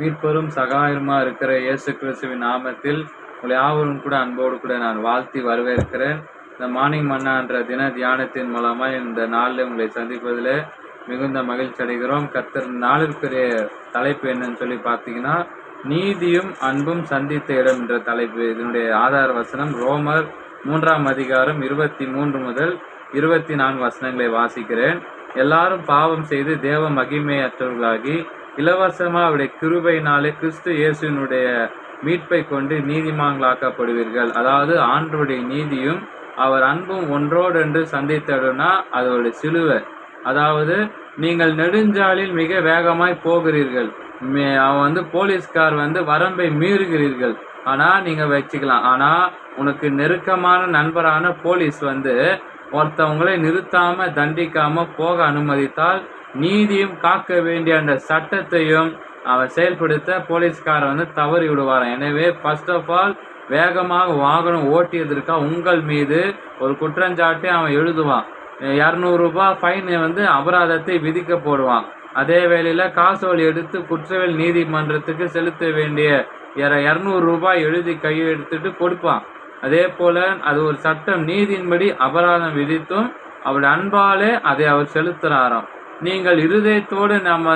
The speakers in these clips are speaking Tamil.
மீட்பரும் சகாயருமா இருக்கிற இயேசு கிறிஸ்துவின் நாமத்தில் உங்களை யாவரும் கூட அன்போடு கூட நான் வாழ்த்தி வரவேற்கிறேன். இந்த மார்னிங் மன்னா என்ற தின தியானத்தின் மூலமாக இந்த நாளில் உங்களை சந்திப்பதில் மிகுந்த மகிழ்ச்சி அடைகிறோம். கர்த்தர் நாளிற்குரிய தலைப்பு என்னன்னு சொல்லி பார்த்தீங்கன்னா, நீதியும் அன்பும் சந்தித்த இடம் என்ற தலைப்பு. இதனுடைய ஆதார வசனம் ரோமர் 3ஆம் அதிகாரம் 23 முதல் 24 வசனங்களை வாசிக்கிறேன். எல்லாரும் பாவம் செய்து தேவ மகிமையற்றவர்களாகி இலவசமா அவருடைய கிருபையினாலே கிறிஸ்து இயேசுவினுடைய மீட்பை கொண்டு நீதிமான்களாக்கப்படுவீர்கள். அதாவது ஆண்டவருடைய நீதியும் அவர் அன்பும் ஒன்றோடொன்று சந்தித்தடுனா அதோடைய சிலுவை. அதாவது நீங்கள் நெடுஞ்சாலில் மிக வேகமாய் போகிறீர்கள், அவன் போலீஸ்கார் வரம்பை மீறுகிறீர்கள், ஆனா நீங்க வச்சுக்கலாம். ஆனா உனக்கு நெருக்கமான நண்பரான போலீஸ் ஒருத்தவங்களை நிறுத்தாம தண்டிக்காம போக அனுமதித்தால் நீதியும் காக்க வேண்டிய அந்த சட்டத்தையும் அவன் செயல்படுத்த போலீஸ்காரன் தவறி விடுவார். எனவே ஃபர்ஸ்ட் ஆஃப் ஆல் வேகமாக வாகனம் ஓட்டியதற்கா உங்கள் மீது ஒரு குற்றஞ்சாட்டி அவன் எழுதுவான். 200 ரூபாய் ஃபைன் அபராதத்தை விதிக்க போடுவான். அதே வேளையில காசோலை எடுத்து குற்றவியல் நீதிமன்றத்துக்கு செலுத்த வேண்டிய 200 ரூபாய் எழுதி கையெழுத்துட்டு கொடுப்பான். அதே போல அது ஒரு சட்டம். நீதியின்படி அபராதம் விதித்தும் அவருடைய அன்பாலே அதை அவர் செலுத்துறாராம். நீங்கள் இருதயத்தோடு நம்ம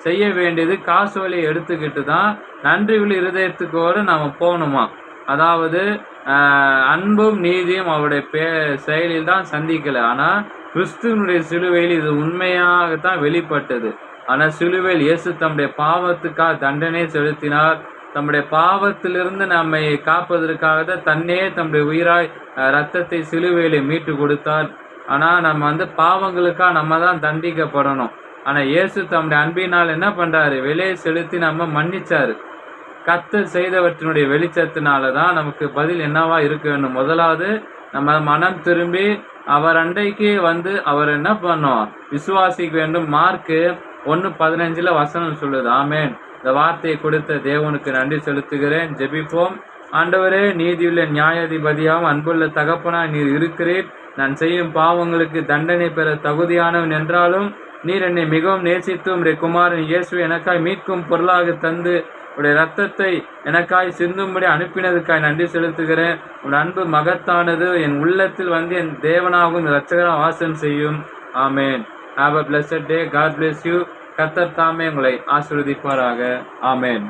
செய்ய வேண்டியது காசோலையை எடுத்துக்கிட்டு தான் நன்றியுள்ள இருதயத்துக்கோடு நம்ம போகணுமா. அதாவது அன்பும் நீதியும் அவருடைய செயலில் தான் சந்திக்கல. ஆனா கிறிஸ்துவனுடைய சிலுவையில் இது உண்மையாகத்தான் வெளிப்பட்டது. ஆனா சிலுவையில் இயேசு தம்முடைய பாவத்துக்காக தண்டனை செலுத்தினார். தம்முடைய பாவத்திலிருந்து நம்மை காப்பதற்காக தான் தன்னே தம்முடைய உயிராய் ரத்தத்தை சிலுவையிலே மீட்டு கொடுத்தார். ஆனா நம்ம பாவங்களுக்காக நம்ம தான் தண்டிக்கப்படணும். ஆனா இயேசு தம்முடைய அன்பினால் என்ன பண்றாரு, விலையை செலுத்தி நம்ம மன்னிச்சாரு. கர்த்தர் செய்தவற்றினுடைய வெளிச்சத்தினாலதான் நமக்கு பதில் என்னவா இருக்க வேண்டும். முதலாவது நம்ம மனம் திரும்பி அவர் அண்டைக்கு அவர் என்ன பண்ணோம், விசுவாசிக்க வேண்டும். மார்க்கு 1:15 வசனம் சொல்லுது. ஆமேன். இந்த வார்த்தையை கொடுத்த தேவனுக்கு நன்றி செலுத்துகிறேன். ஜெபிப்போம். ஆண்டவரே, நீதியுள்ள நியாயாதிபதியாகவும் அன்புள்ள தகப்பனாய் நீர் இருக்கிறீர். நான் செய்யும் பாவங்களுக்கு தண்டனை பெற தகுதியானவன் என்றாலும் நீர் என்னை மிகவும் நேசித்து உம்முடைய குமாரன் இயேசு எனக்காய் மீட்கும் பொருளாக தந்து உடைய ரத்தத்தை எனக்காய் சிந்தும்படி அனுப்பினதுக்காய் நன்றி செலுத்துகிறேன். உன் அன்பு மகத்தானது. என் உள்ளத்தில் என் தேவனாகவும் இரட்சகராக வாசம் செய்யும். ஆமேன். Have a blessed day. God bless you. கர்த்தர் தாமே உங்களை ஆசீர்வதிப்பாராக. ஆமேன்.